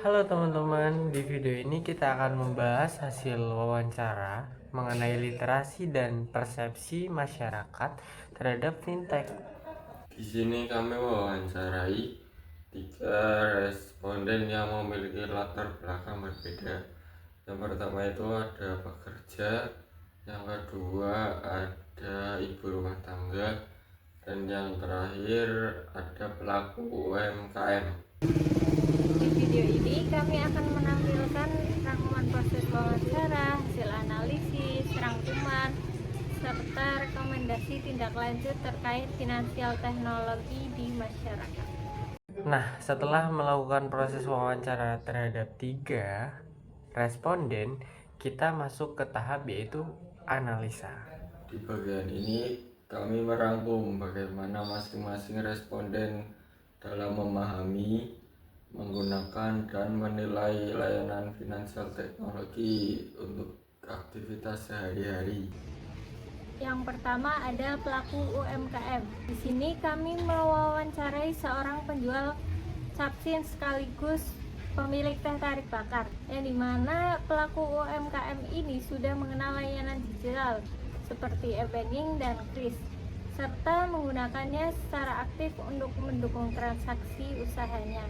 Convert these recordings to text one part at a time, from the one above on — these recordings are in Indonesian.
Halo teman-teman, di video ini kita akan membahas hasil wawancara mengenai literasi dan persepsi masyarakat terhadap fintech. Di sini kami mewawancarai tiga responden yang memiliki latar belakang berbeda. Yang pertama itu ada pekerja, yang kedua ada ibu rumah tangga, dan yang terakhir ada pelaku UMKM. Di video ini kami akan menampilkan rangkuman proses wawancara, hasil analisis, rangkuman, serta rekomendasi tindak lanjut terkait finansial teknologi di masyarakat. Nah, setelah melakukan proses wawancara terhadap 3 responden, kita masuk ke tahap yaitu analisa. Di bagian ini kami merangkum bagaimana masing-masing responden dalam memahami, menggunakan, dan menilai layanan finansial teknologi untuk aktivitas sehari-hari. Yang pertama ada pelaku UMKM. Di sini kami mewawancarai seorang penjual capsin sekaligus pemilik teh tarik bakar, yang dimana pelaku UMKM ini sudah mengenal layanan digital seperti e-banking dan kris, serta menggunakannya secara aktif untuk mendukung transaksi usahanya.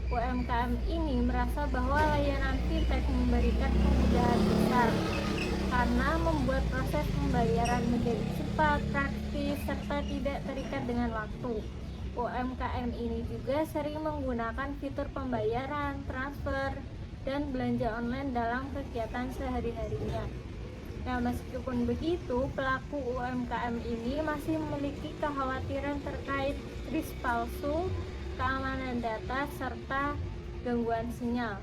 UMKM ini merasa bahwa layanan fintech memberikan kemudahan besar karena membuat proses pembayaran menjadi cepat, praktis, serta tidak terikat dengan waktu. UMKM ini juga sering menggunakan fitur pembayaran, transfer, dan belanja online dalam kegiatan sehari-harinya. Nah, meskipun begitu, pelaku UMKM ini masih memiliki kekhawatiran terkait kris palsu, keamanan data, serta gangguan sinyal.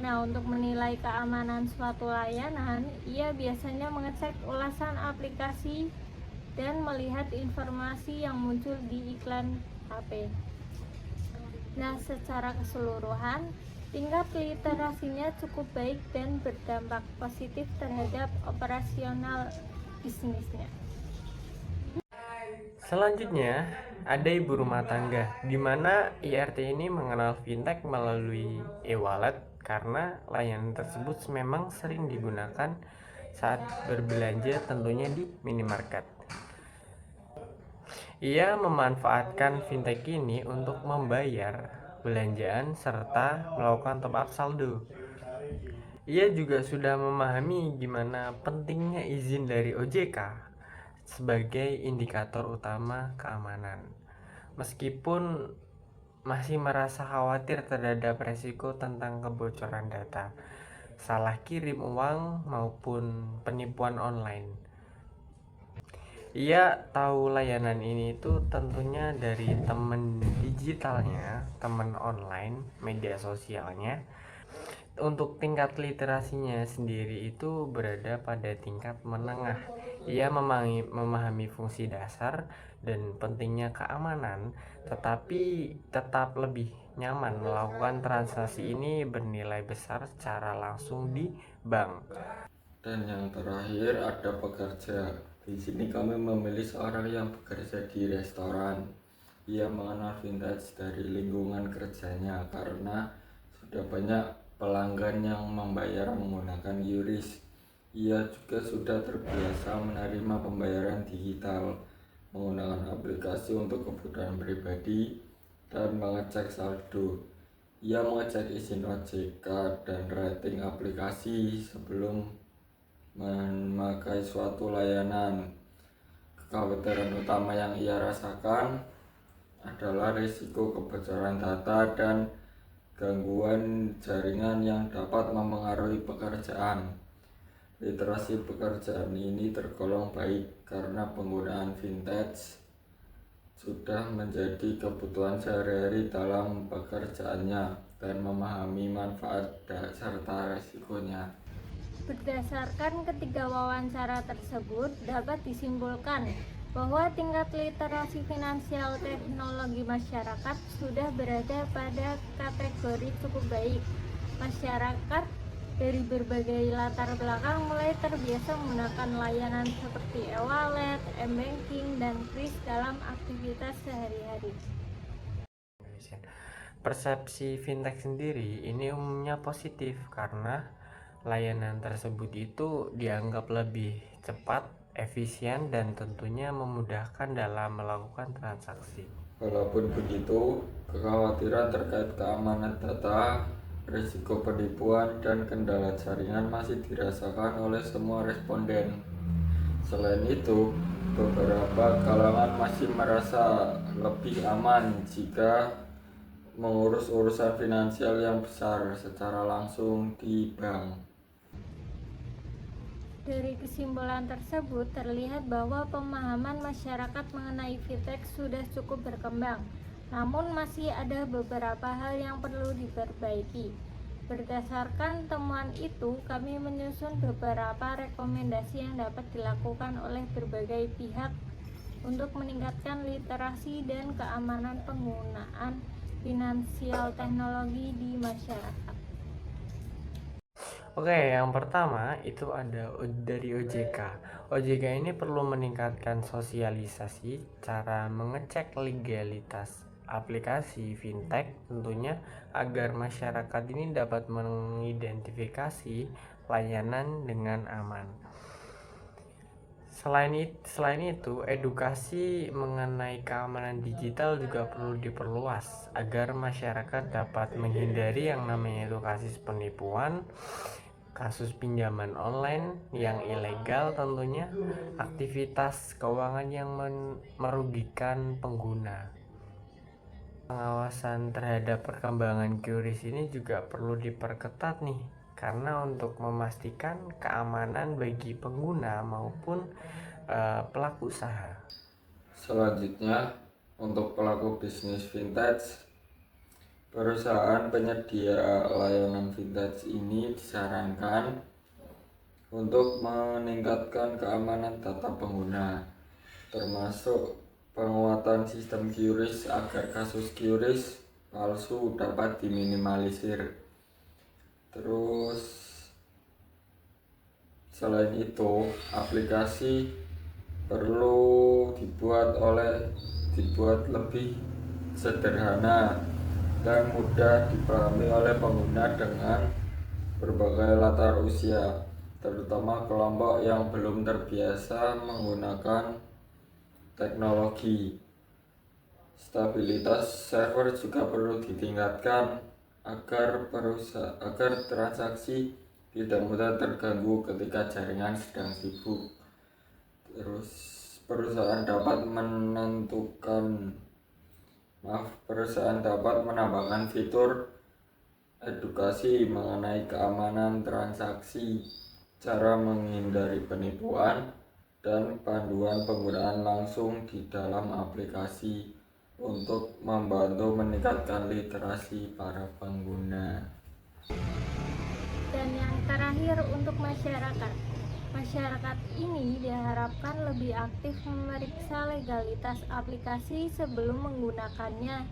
Nah, untuk menilai keamanan suatu layanan, ia biasanya mengecek ulasan aplikasi dan melihat informasi yang muncul di iklan HP. Nah, secara keseluruhan, tingkat literasinya cukup baik dan berdampak positif terhadap operasional bisnisnya. Selanjutnya, ada ibu rumah tangga, di mana IRT ini mengenal fintech melalui e-wallet karena layanan tersebut memang sering digunakan saat berbelanja, tentunya di minimarket. Ia memanfaatkan fintech ini untuk membayar belanjaan serta melakukan top up saldo. Ia juga sudah memahami gimana pentingnya izin dari OJK sebagai indikator utama keamanan. Meskipun masih merasa khawatir terhadap resiko tentang kebocoran data, salah kirim uang maupun penipuan online. Ia tahu layanan ini itu tentunya dari teman digitalnya, teman online, media sosialnya. Untuk tingkat literasinya sendiri itu berada pada tingkat menengah. Ia memahami fungsi dasar dan pentingnya keamanan, tetapi tetap lebih nyaman melakukan transaksi ini bernilai besar secara langsung di bank. Dan yang terakhir ada pekerja. Di sini kami memilih seorang yang bekerja di restoran. Ia mengenal vintage dari lingkungan kerjanya karena sudah banyak pelanggan yang membayar menggunakan QRIS. Ia juga sudah terbiasa menerima pembayaran digital menggunakan aplikasi untuk kebutuhan pribadi dan mengecek saldo. Ia mengecek izin OJK dan rating aplikasi sebelum memakai suatu layanan. Kekhawatiran utama yang ia rasakan adalah risiko kebocoran data dan gangguan jaringan yang dapat mempengaruhi pekerjaan. Literasi pekerjaan ini tergolong baik karena penggunaan vintage sudah menjadi kebutuhan sehari-hari dalam pekerjaannya dan memahami manfaat serta resikonya. Berdasarkan ketiga wawancara tersebut, dapat disimpulkan bahwa tingkat literasi finansial teknologi masyarakat sudah berada pada kategori cukup baik. Masyarakat dari berbagai latar belakang mulai terbiasa menggunakan layanan seperti e-wallet, e-banking, dan kris dalam aktivitas sehari-hari. Persepsi fintech sendiri ini umumnya positif karena layanan tersebut itu dianggap lebih cepat, efisien, dan tentunya memudahkan dalam melakukan transaksi. Walaupun begitu, kekhawatiran terkait keamanan data, risiko penipuan, dan kendala jaringan masih dirasakan oleh semua responden. Selain itu, beberapa kalangan masih merasa lebih aman jika mengurus urusan finansial yang besar secara langsung di bank. Dari kesimpulan tersebut terlihat bahwa pemahaman masyarakat mengenai fintech sudah cukup berkembang, namun masih ada beberapa hal yang perlu diperbaiki. Berdasarkan temuan itu, kami menyusun beberapa rekomendasi yang dapat dilakukan oleh berbagai pihak untuk meningkatkan literasi dan keamanan penggunaan finansial teknologi di masyarakat. Oke, yang pertama itu ada dari OJK. OJK ini perlu meningkatkan sosialisasi cara mengecek legalitas aplikasi fintech tentunya agar masyarakat ini dapat mengidentifikasi layanan dengan aman. Selain itu, edukasi mengenai keamanan digital juga perlu diperluas agar masyarakat dapat menghindari yang namanya itu kasus penipuan, kasus pinjaman online yang ilegal tentunya, aktivitas keuangan yang merugikan pengguna. Pengawasan terhadap perkembangan QRIS ini juga perlu diperketat nih, karena untuk memastikan keamanan bagi pengguna maupun pelaku usaha. Selanjutnya, untuk pelaku bisnis vintage, perusahaan penyedia layanan vintage ini disarankan untuk meningkatkan keamanan data pengguna, termasuk penguatan sistem QRIS agar kasus QRIS palsu dapat diminimalisir. Terus selain itu, aplikasi perlu dibuat lebih sederhana dan mudah dipahami oleh pengguna dengan berbagai latar usia, terutama kelompok yang belum terbiasa menggunakan teknologi. Stabilitas server juga perlu ditingkatkan agar transaksi tidak mudah terganggu ketika jaringan sedang sibuk. Terus perusahaan dapat menambahkan fitur edukasi mengenai keamanan transaksi, cara menghindari penipuan, dan panduan penggunaan langsung di dalam aplikasi untuk membantu meningkatkan literasi para pengguna. Dan yang terakhir untuk masyarakat. Masyarakat ini diharapkan lebih aktif memeriksa legalitas aplikasi sebelum menggunakannya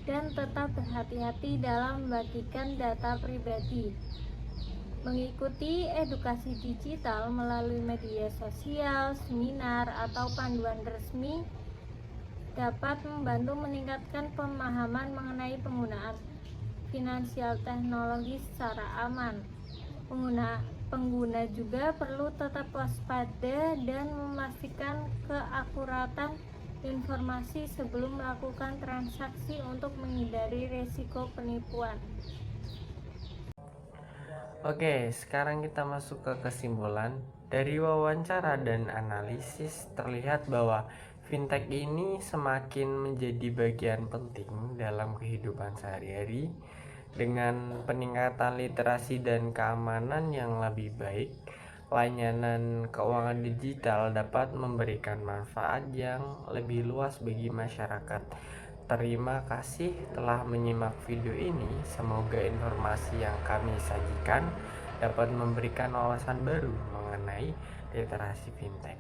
dan tetap berhati-hati dalam membagikan data pribadi. Mengikuti edukasi digital melalui media sosial, seminar, atau panduan resmi dapat membantu meningkatkan pemahaman mengenai penggunaan finansial teknologi secara aman. Pengguna juga perlu tetap waspada dan memastikan keakuratan informasi sebelum melakukan transaksi untuk menghindari risiko penipuan. Oke, sekarang kita masuk ke kesimpulan. Dari wawancara dan analisis terlihat bahwa fintech ini semakin menjadi bagian penting dalam kehidupan sehari-hari. Dengan peningkatan literasi dan keamanan yang lebih baik, layanan keuangan digital dapat memberikan manfaat yang lebih luas bagi masyarakat. Terima kasih telah menyimak video ini. Semoga informasi yang kami sajikan dapat memberikan wawasan baru mengenai literasi fintech.